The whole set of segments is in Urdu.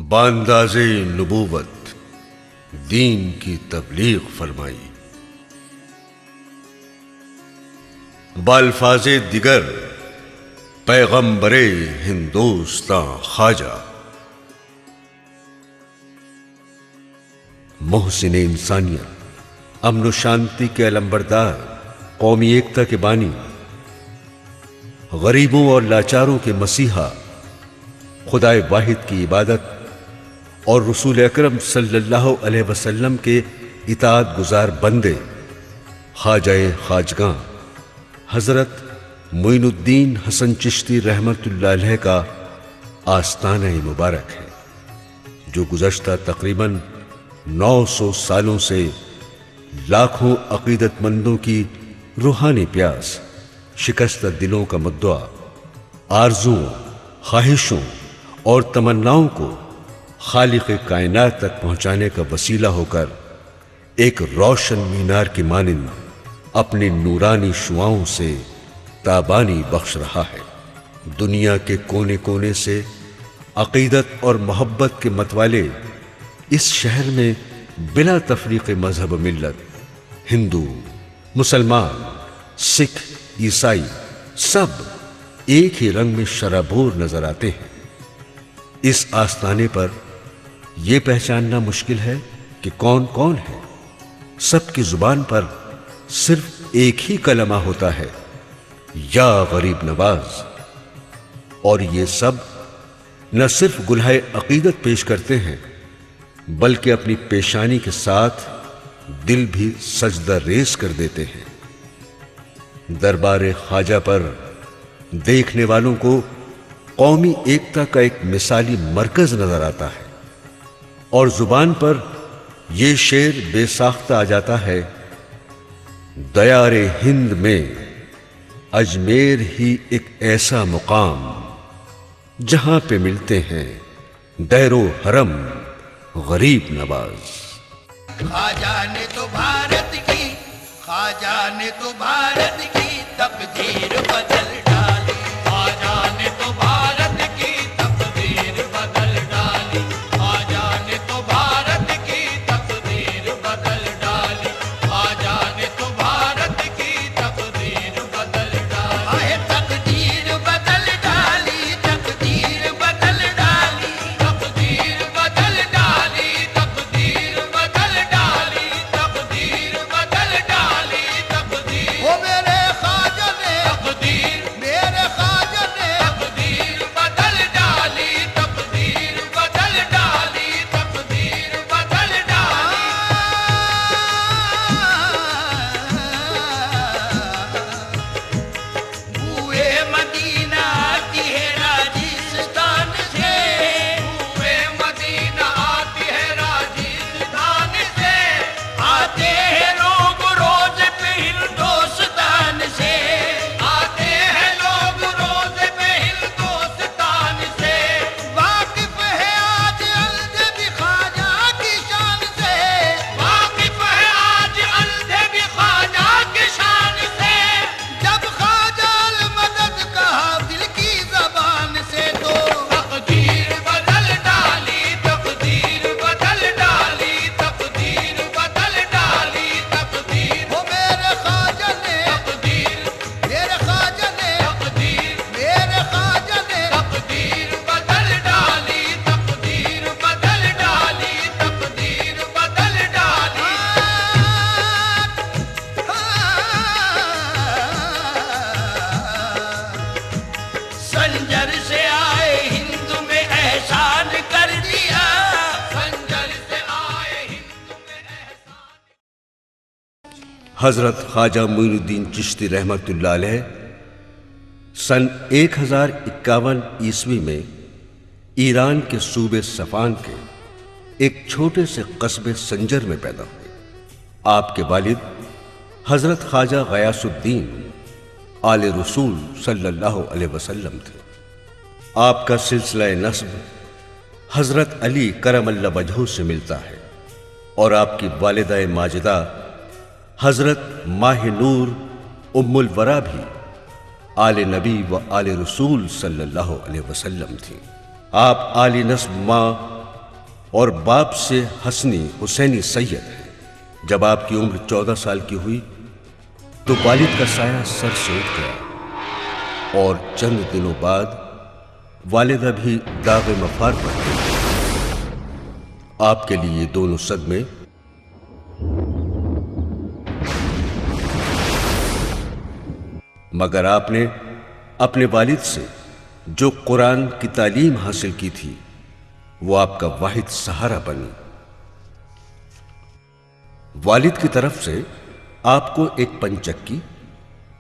باندازِ نبوت دین کی تبلیغ فرمائی۔ بالفاظ دیگر پیغمبر ہندوستاں خواجہ، محسن انسانیت، امن و شانتی کے علمبردار، قومی ایکتا کے بانی، غریبوں اور لاچاروں کے مسیحا، خدائے واحد کی عبادت اور رسول اکرم صلی اللہ علیہ وسلم کے اطاعت گزار بندے، خواجہ خواجگاں حضرت معین الدین حسن چشتی رحمت اللہ علیہ کا آستانہ مبارک ہے، جو گزشتہ تقریباً 900 سالوں سے لاکھوں عقیدت مندوں کی روحانی پیاس، شکستہ دلوں کا مدعا، آرزوؤں، خواہشوں اور تمناؤں کو خالق کائنات تک پہنچانے کا وسیلہ ہو کر ایک روشن مینار کی مانند اپنی نورانی شعاؤں سے تابانی بخش رہا ہے۔ دنیا کے کونے کونے سے عقیدت اور محبت کے متوالے اس شہر میں بلا تفریق مذہب و ملت، ہندو، مسلمان، سکھ، عیسائی، سب ایک ہی رنگ میں شرابور نظر آتے ہیں۔ اس آستانے پر یہ پہچاننا مشکل ہے کہ کون کون ہے۔ سب کی زبان پر صرف ایک ہی کلمہ ہوتا ہے، یا غریب نواز، اور یہ سب نہ صرف گلہائے عقیدت پیش کرتے ہیں بلکہ اپنی پیشانی کے ساتھ دل بھی سجدہ ریز کر دیتے ہیں۔ دربار خواجہ پر دیکھنے والوں کو قومی ایکتا کا ایک مثالی مرکز نظر آتا ہے، اور زبان پر یہ شعر بے ساختہ آ جاتا ہے: دیار ہند میں اجمیر ہی ایک ایسا مقام جہاں پہ ملتے ہیں دیر و حرم غریب نواز۔ خواجہ نے تو بھارت کی، خواجہ نے تو بھارت کی تقدیر بدل ڈالی، خواجہ نے تو بھارت کی تقدیر بدل ڈالی، خواجہ نے تو بھارت کی تقدیر بدل ڈالی، خواجہ نے تو بھارت کی تقدیر بدل ڈالی، اے تقدیر بدل ڈالی، تقدیر بدل ڈالی، تقدیر بدل ڈالی، تقدیر بدل ڈالی، تقدیر بدل ڈالی، تقدیر وہ میرے خواجہ نے تقدیر، میرے خواجہ نے تقدیر بدل ڈالی، تقدیر بدل ڈالی، تقدیر بدل ڈالی۔ بوئے مدینہ آتی ہے راجستھان سے، بوئے مدینہ آتی ہے راجستھان سے، آتے ہیں لوگ روز پہ ہندوستان سے، آتے ہیں لوگ روز پہ ہندوستان سے، واقف ہے آج اندھے بھی خواجہ کی شان سے، واقف ہے آج اندھے بھی خواجہ کی شان سے، جب خواجہ المدد کہا دل کی زبان سے تو تقدیر بدل ڈالی، تقدیر بدل ڈالی، تقدیر بدل ڈالی، تقدیر وہ میرے خواجہ نے تقدیر، میرے خواجہ نے تقدیر، میرے خواجہ نے تقدیر بدل ڈالی، تقدیر بدل ڈالی، تقدیر بدل ڈالی۔ سنجر سے آئے ہند میں احسان کر دیا، سنجر سے آئے ہند میں احسان۔ حضرت خواجہ معین الدین چشتی رحمت اللہ علیہ سن 1051 عیسوی میں ایران کے صوبے صفان کے ایک چھوٹے سے قصبے سنجر میں پیدا ہوئے۔ آپ کے والد حضرت خواجہ غیاث الدین آل رسول صلی اللہ علیہ وسلم تھے۔ آپ کا سلسلہ نسب حضرت علی کرم اللہ وجہہ سے ملتا ہے، اور آپ کی والدہ ماجدہ حضرت ماہ نور ام الورا بھی آل نبی و آل رسول صلی اللہ علیہ وسلم تھی۔ آپ آل نسب ماں اور باپ سے حسنی حسینی سید ہے۔ جب آپ کی عمر 14 سال کی ہوئی تو والد کا سایہ سر سے اٹھ گیا اور چند دنوں بعد والدہ بھی داغ مفار پر گئی۔ آپ کے لیے دونوں صدمے مگر آپ نے اپنے والد سے جو قرآن کی تعلیم حاصل کی تھی وہ آپ کا واحد سہارا بنی۔ والد کی طرف سے آپ کو ایک پنچکی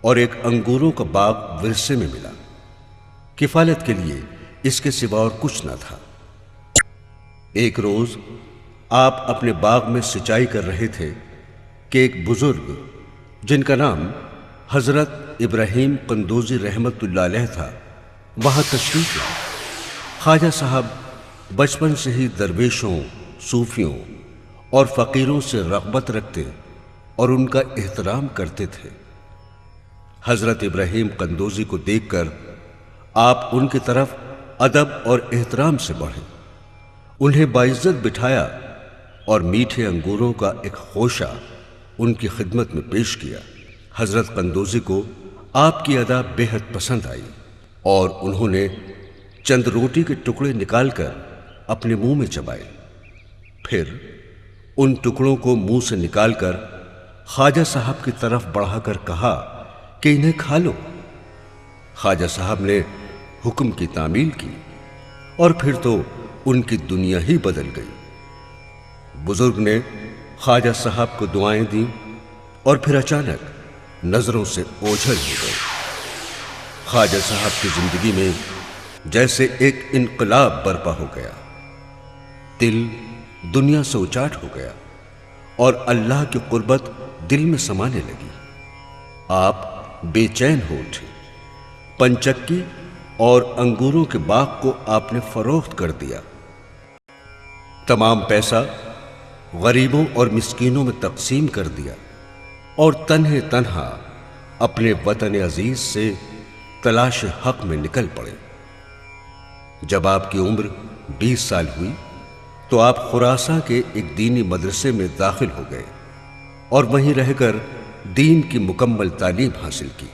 اور ایک انگوروں کا باغ ورثے میں ملا۔ کفالت کے لیے اس کے سوا اور کچھ نہ تھا۔ ایک روز آپ اپنے باغ میں سچائی کر رہے تھے کہ ایک بزرگ جن کا نام حضرت ابراہیم قندوزی رحمت اللہ علیہ تھا وہاں تشریف لائے۔ خواجہ صاحب بچپن سے ہی درویشوں، صوفیوں اور فقیروں سے رغبت رکھتے اور ان کا احترام کرتے تھے۔ حضرت ابراہیم قندوزی کو دیکھ کر آپ ان کی طرف ادب اور احترام سے بڑھے، انہیں باعزت بٹھایا اور میٹھے انگوروں کا ایک خوشہ ان کی خدمت میں پیش کیا۔ حضرت قندوزی کو آپ کی ادا بے حد پسند آئی اور انہوں نے چند روٹی کے ٹکڑے نکال کر اپنے منہ میں چبائے، پھر ان ٹکڑوں کو منہ سے نکال کر خواجہ صاحب کی طرف بڑھا کر کہا کہ انہیں کھا لو۔ خواجہ صاحب نے حکم کی تعمیل کی اور پھر تو ان کی دنیا ہی بدل گئی۔ بزرگ نے خواجہ صاحب کو دعائیں دیں اور پھر اچانک نظروں سے اوجھل ہو گئے۔ خواجہ صاحب کی زندگی میں جیسے ایک انقلاب برپا ہو گیا، دل دنیا سے اچاٹ ہو گیا اور اللہ کی قربت دل میں سمانے لگی۔ آپ بے چین ہو اٹھے۔ پنچکی اور انگوروں کے باغ کو آپ نے فروخت کر دیا، تمام پیسہ غریبوں اور مسکینوں میں تقسیم کر دیا اور تنہا اپنے وطن عزیز سے تلاش حق میں نکل پڑے۔ جب آپ کی عمر 20 سال ہوئی تو آپ خراساں کے ایک دینی مدرسے میں داخل ہو گئے اور وہیں رہ کر دین کی مکمل تعلیم حاصل کی۔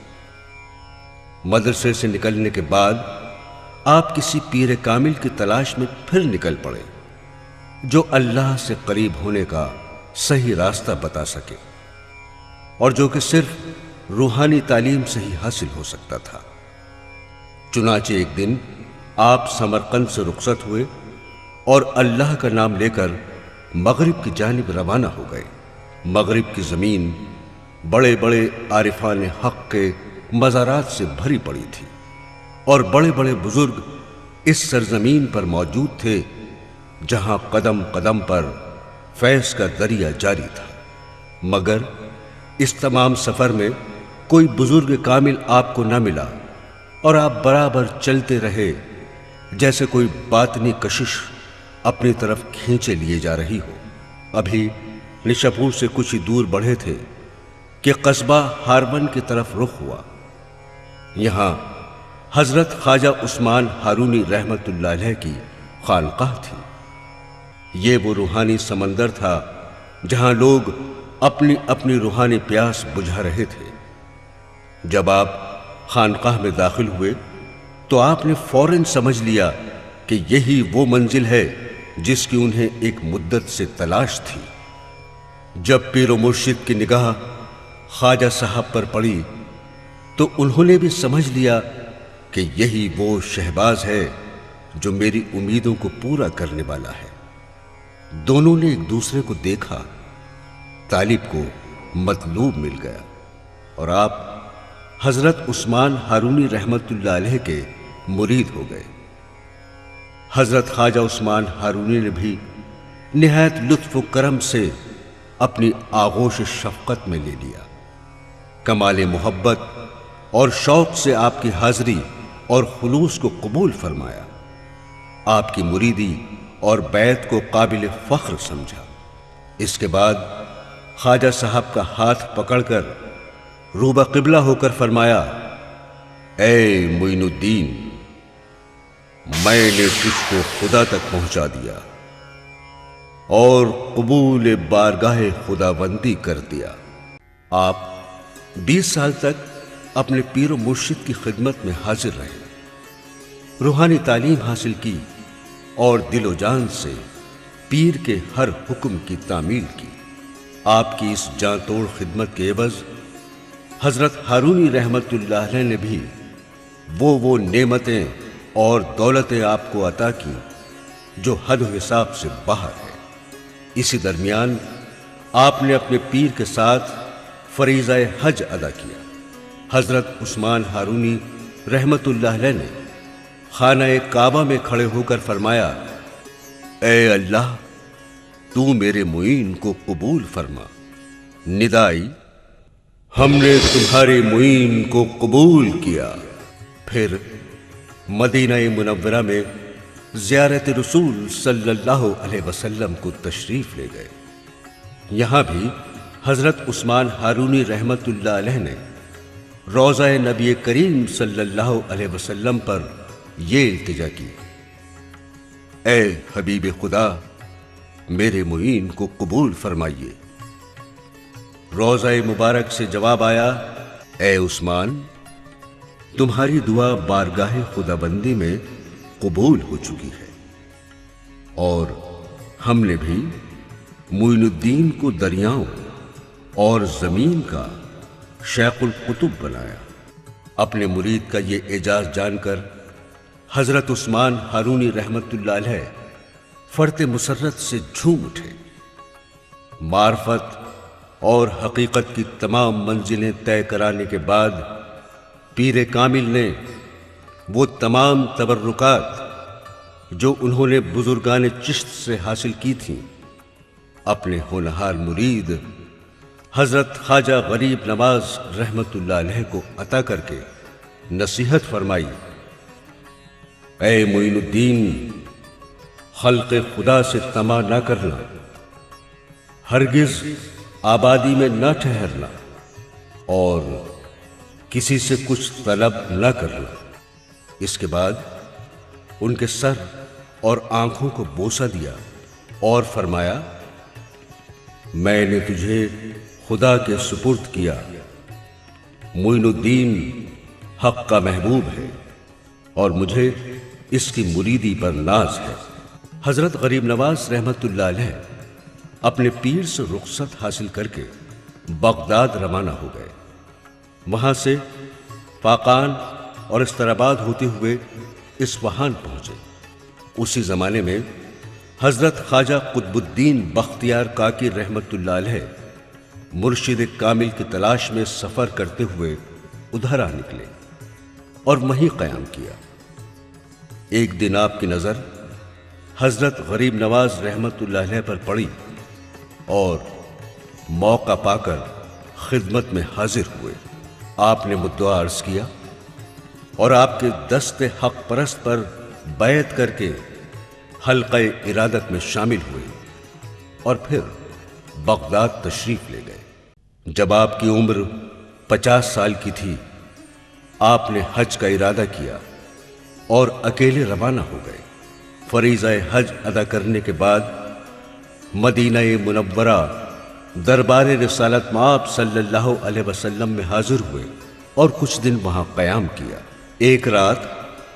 مدرسے سے نکلنے کے بعد آپ کسی پیر کامل کی تلاش میں پھر نکل پڑے جو اللہ سے قریب ہونے کا صحیح راستہ بتا سکے اور جو کہ صرف روحانی تعلیم سے ہی حاصل ہو سکتا تھا۔ چنانچہ ایک دن آپ سمرقند سے رخصت ہوئے اور اللہ کا نام لے کر مغرب کی جانب روانہ ہو گئے۔ مغرب کی زمین بڑے بڑے عارفان حق کے مزارات سے بھری پڑی تھی اور بڑے بڑے بزرگ اس سرزمین پر موجود تھے جہاں قدم قدم پر فیض کا دریا جاری تھا، مگر اس تمام سفر میں کوئی بزرگ کامل آپ کو نہ ملا اور آپ برابر چلتے رہے جیسے کوئی باطنی کشش اپنی طرف کھینچے لیے جا رہی ہو۔ ابھی نشاپور سے کچھ ہی دور بڑھے تھے کہ قصبہ ہارون کی طرف رخ ہوا۔ یہاں حضرت خواجہ عثمان ہارونی رحمت اللہ علیہ کی خانقاہ تھی۔ یہ وہ روحانی سمندر تھا جہاں لوگ اپنی اپنی روحانی پیاس بجھا رہے تھے۔ جب آپ خانقاہ میں داخل ہوئے تو آپ نے فوراً سمجھ لیا کہ یہی وہ منزل ہے جس کی انہیں ایک مدت سے تلاش تھی۔ جب پیر و مرشد کی نگاہ خواجہ صاحب پر پڑی تو انہوں نے بھی سمجھ لیا کہ یہی وہ شہباز ہے جو میری امیدوں کو پورا کرنے والا ہے۔ دونوں نے ایک دوسرے کو دیکھا، طالب کو مطلوب مل گیا اور آپ حضرت عثمان ہارونی رحمت اللہ علیہ کے مرید ہو گئے۔ حضرت خواجہ عثمان ہارونی نے بھی نہایت لطف و کرم سے اپنی آغوش شفقت میں لے لیا، کمال محبت اور شوق سے آپ کی حاضری اور خلوص کو قبول فرمایا، آپ کی مریدی اور بیعت کو قابل فخر سمجھا۔ اس کے بعد خواجہ صاحب کا ہاتھ پکڑ کر روبہ قبلہ ہو کر فرمایا، اے معین الدین، میں نے تجھ کو خدا تک پہنچا دیا اور قبول بارگاہ خداوندی کر دیا۔ آپ 20 سال تک اپنے پیر و مرشد کی خدمت میں حاضر رہے، روحانی تعلیم حاصل کی اور دل و جان سے پیر کے ہر حکم کی تعمیل کی۔ آپ کی اس جاں توڑ خدمت کے عوض حضرت ہارونی رحمت اللہ علیہ نے بھی وہ نعمتیں اور دولتیں آپ کو عطا کی جو حد و حساب سے باہر ہے۔ اسی درمیان آپ نے اپنے پیر کے ساتھ فریضہ حج ادا کیا۔ حضرت عثمان ہارونی رحمت اللہ علیہ نے خانہ کعبہ میں کھڑے ہو کر فرمایا، اے اللہ، تو میرے معین کو قبول فرما۔ ندائی، ہم نے تمہارے معین کو قبول کیا۔ پھر مدینہ منورہ میں زیارت رسول صلی اللہ علیہ وسلم کو تشریف لے گئے۔ یہاں بھی حضرت عثمان ہارونی رحمت اللہ علیہ نے روضہ نبی کریم صلی اللہ علیہ وسلم پر یہ التجا کی، اے حبیب خدا، میرے معین کو قبول فرمائیے۔ روضہ مبارک سے جواب آیا، اے عثمان، تمہاری دعا بارگاہ خداوندی میں قبول ہو چکی ہے، اور ہم نے بھی معین الدین کو دریاؤں اور زمین کا شیخ القطب بنایا۔ اپنے مرید کا یہ اعجاز جان کر حضرت عثمان ہارونی رحمت اللہ علیہ فرط مسرت سے جھوم اٹھے۔ معرفت اور حقیقت کی تمام منزلیں طے کرانے کے بعد پیر کامل نے وہ تمام تبرکات جو انہوں نے بزرگان چشت سے حاصل کی تھیں اپنے ہونہار مرید حضرت خواجہ غریب نواز رحمت اللہ علیہ کو عطا کر کے نصیحت فرمائی، اے معین الدین، خلق خدا سے طمع نہ کرنا، ہرگز آبادی میں نہ ٹھہرنا اور کسی سے کچھ طلب نہ کرنا۔ اس کے بعد ان کے سر اور آنکھوں کو بوسہ دیا اور فرمایا، میں نے تجھے خدا کے سپرد کیا۔ معین الدین حق کا محبوب ہے اور مجھے اس کی مریدی پر ناز ہے۔ حضرت غریب نواز رحمت اللہ علیہ اپنے پیر سے رخصت حاصل کر کے بغداد روانہ ہو گئے۔ وہاں سے فاقان اور استراباد ہوتے ہوئے اصفہان پہنچے۔ اسی زمانے میں حضرت خواجہ قطب الدین بختیار کاکی رحمت اللہ علیہ مرشد کامل کی تلاش میں سفر کرتے ہوئے ادھر آ نکلے اور وہیں قیام کیا۔ ایک دن آپ کی نظر حضرت غریب نواز رحمت اللہ علیہ پر پڑی اور موقع پا کر خدمت میں حاضر ہوئے۔ آپ نے مدعا عرض کیا اور آپ کے دست حق پرست پر بیعت کر کے حلقہ ارادت میں شامل ہوئے اور پھر بغداد تشریف لے گئے۔ جب آپ کی عمر 50 سال کی تھی، آپ نے حج کا ارادہ کیا اور اکیلے روانہ ہو گئے۔ فریضہ حج ادا کرنے کے بعد مدینہ منورہ دربار رسالت مآب صلی اللہ علیہ وسلم میں حاضر ہوئے اور کچھ دن وہاں قیام کیا۔ ایک رات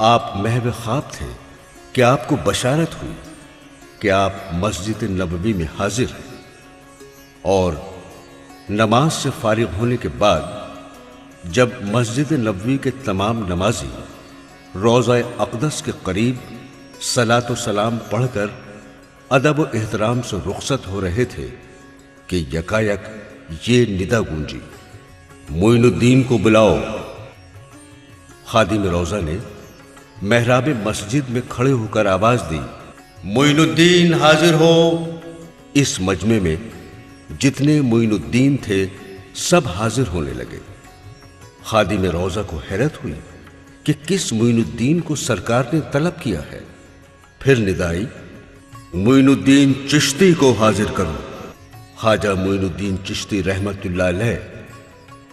آپ محو خواب تھے کہ آپ کو بشارت ہوئی کہ آپ مسجد نبوی میں حاضر ہیں، اور نماز سے فارغ ہونے کے بعد جب مسجد نبوی کے تمام نمازی روضہ اقدس کے قریب صلاۃ و سلام پڑھ کر ادب و احترام سے رخصت ہو رہے تھے کہ یکایک یہ ندا گونجی، معین الدین کو بلاؤ۔ خادم روضہ نے محراب مسجد میں کھڑے ہو کر آواز دی، معین الدین حاضر ہو۔ اس مجمع میں جتنے معین الدین تھے سب حاضر ہونے لگے۔ خادم روضہ کو حیرت ہوئی کہ کس معین الدین کو سرکار نے طلب کیا ہے۔ پھر ندائی، معین الدین چشتی کو حاضر کرو۔ خواجہ معین الدین چشتی رحمت اللہ علیہ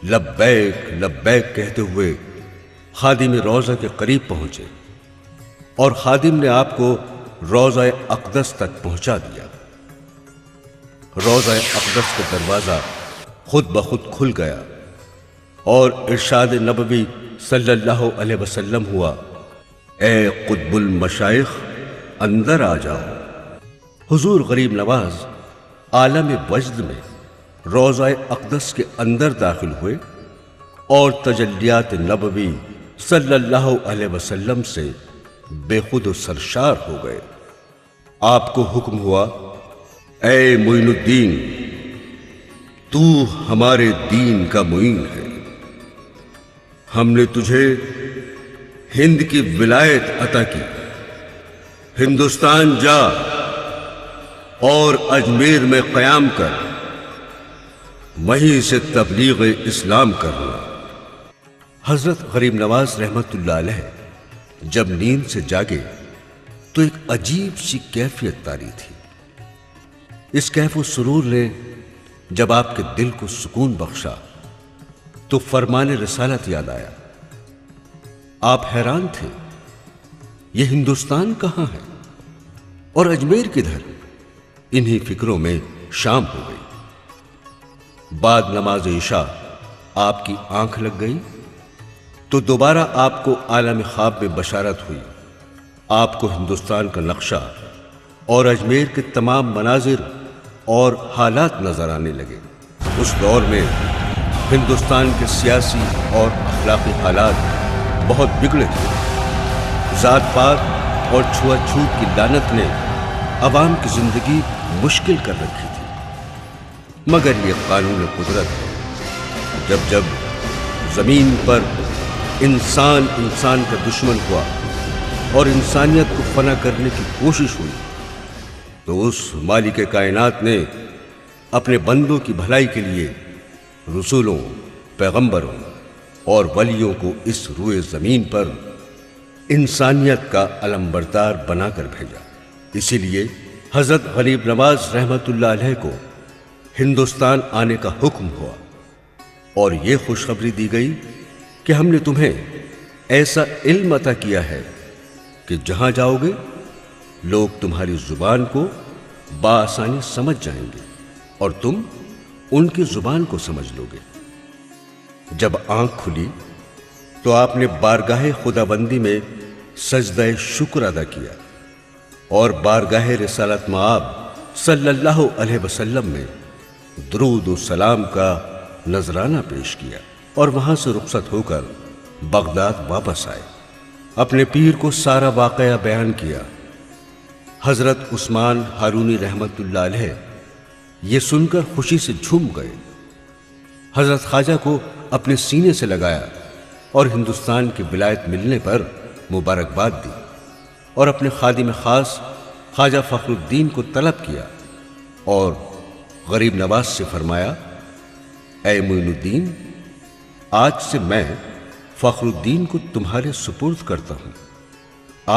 لبیک لبیک کہتے ہوئے خادم روضہ کے قریب پہنچے اور خادم نے آپ کو روضہ اقدس تک پہنچا دیا۔ روضہ اقدس کا دروازہ خود بخود کھل گیا اور ارشاد نبوی صلی اللہ علیہ وسلم ہوا، اے قطب المشائخ اندر آ جاؤ۔ حضور غریب نواز عالم وجد میں روضہ اقدس کے اندر داخل ہوئے اور تجلیات نبوی صلی اللہ علیہ وسلم سے بے خود و سرشار ہو گئے۔ آپ کو حکم ہوا، اے معین الدین، تو ہمارے دین کا معین ہے، ہم نے تجھے ہند کی ولایت عطا کی، ہندوستان جا اور اجمیر میں قیام کر، وہیں سے تبلیغ اسلام کرنا۔ حضرت غریب نواز رحمت اللہ علیہ جب نیند سے جاگے تو ایک عجیب سی کیفیت طاری تھی۔ اس کیف و سرور نے جب آپ کے دل کو سکون بخشا تو فرمان رسالت یاد آیا۔ آپ حیران تھے، یہ ہندوستان کہاں ہے اور اجمیر کدھر؟ انہی فکروں میں شام ہو گئی۔ بعد نماز عشاء آپ کی آنکھ لگ گئی تو دوبارہ آپ کو عالم خواب میں بشارت ہوئی۔ آپ کو ہندوستان کا نقشہ اور اجمیر کے تمام مناظر اور حالات نظر آنے لگے۔ اس دور میں ہندوستان کے سیاسی اور اخلاقی حالات بہت بگڑے تھے۔ ذات پات اور چھوا چھوت کی لعنت نے عوام کی زندگی مشکل کر رکھی تھی، مگر یہ قانون قدرت ہے، جب جب زمین پر انسان کا دشمن ہوا اور انسانیت کو فنا کرنے کی کوشش ہوئی تو اس مالک کائنات نے اپنے بندوں کی بھلائی کے لیے رسولوں، پیغمبروں اور ولیوں کو اس روئے زمین پر انسانیت کا علمبردار بنا کر بھیجا۔ اسی لیے حضرت غریب نواز رحمت اللہ علیہ کو ہندوستان آنے کا حکم ہوا اور یہ خوشخبری دی گئی کہ ہم نے تمہیں ایسا علم عطا کیا ہے کہ جہاں جاؤ گے لوگ تمہاری زبان کو بآسانی سمجھ جائیں گے اور تم ان کی زبان کو سمجھ لو گے۔ جب آنکھ کھلی تو آپ نے بارگاہ خداوندی میں سجدہ شکر ادا کیا اور بارگاہ رسالت مآب صلی اللہ علیہ وسلم میں درود و سلام کا نذرانہ پیش کیا اور وہاں سے رخصت ہو کر بغداد واپس آئے۔ اپنے پیر کو سارا واقعہ بیان کیا۔ حضرت عثمان ہارونی رحمت اللہ علیہ یہ سن کر خوشی سے جھوم گئے۔ حضرت خواجہ کو اپنے سینے سے لگایا اور ہندوستان کی ولایت ملنے پر مبارکباد دی اور اپنے خادم خاص خواجہ فخر الدین کو طلب کیا اور غریب نواز سے فرمایا، اے معین الدین، آج سے میں فخر الدین کو تمہارے سپرد کرتا ہوں،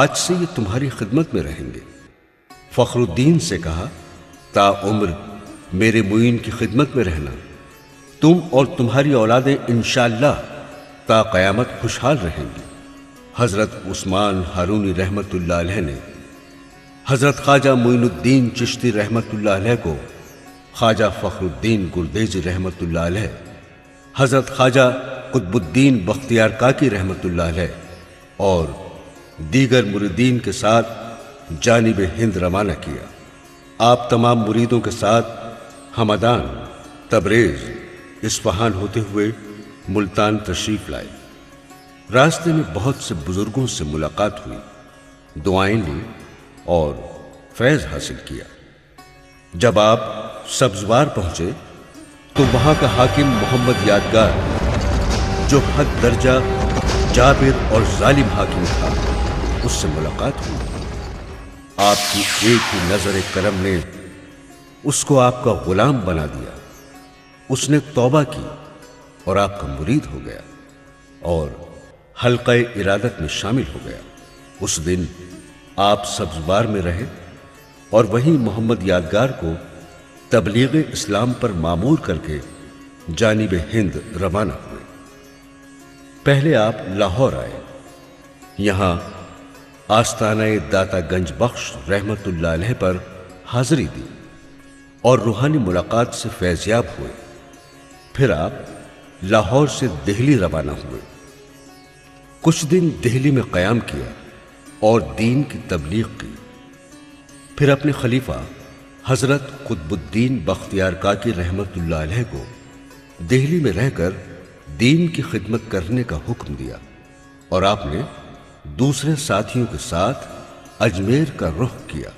آج سے یہ تمہاری خدمت میں رہیں گے۔ فخر الدین سے کہا، تا عمر میرے معین کی خدمت میں رہنا، تم اور تمہاری اولادیں انشاءاللہ تا قیامت خوشحال رہیں گی۔ حضرت عثمان ہارونی رحمت اللہ علیہ نے حضرت خواجہ معین الدین چشتی رحمت اللہ علیہ کو خواجہ فخر الدین گردیزی رحمت اللہ علیہ، حضرت خواجہ قطب الدین بختیار کاکی رحمت اللہ علیہ اور دیگر مریدین کے ساتھ جانب ہند روانہ کیا۔ آپ تمام مریدوں کے ساتھ ہمدان، تبریز، اصفہان ہوتے ہوئے ملتان تشریف لائے۔ راستے میں بہت سے بزرگوں سے ملاقات ہوئی، دعائیں لی اور فیض حاصل کیا۔ جب آپ سبزوار پہنچے تو وہاں کا حاکم محمد یادگار، جو حد درجہ جابر اور ظالم حاکم تھا، اس سے ملاقات ہوئی۔ آپ کی ایک ہی نظر کرم نے اس کو آپ کا غلام بنا دیا۔ اس نے توبہ کی اور آپ کا مرید ہو گیا اور حلقہ ارادت میں شامل ہو گیا۔ اس دن آپ سبزوار میں رہے اور وہیں محمد یادگار کو تبلیغ اسلام پر مامور کر کے جانب ہند روانہ ہوئے۔ پہلے آپ لاہور آئے، یہاں آستانہ داتا گنج بخش رحمت اللہ علیہ پر حاضری دی۔ اور روحانی ملاقات سے فیضیاب ہوئے۔ پھر آپ لاہور سے دہلی روانہ ہوئے۔ کچھ دن دہلی میں قیام کیا اور دین کی تبلیغ کی۔ پھر اپنے خلیفہ حضرت قطب الدین بختیار کاکی رحمت اللہ علیہ کو دہلی میں رہ کر دین کی خدمت کرنے کا حکم دیا، اور آپ نے دوسرے ساتھیوں کے ساتھ اجمیر کا رخ کیا۔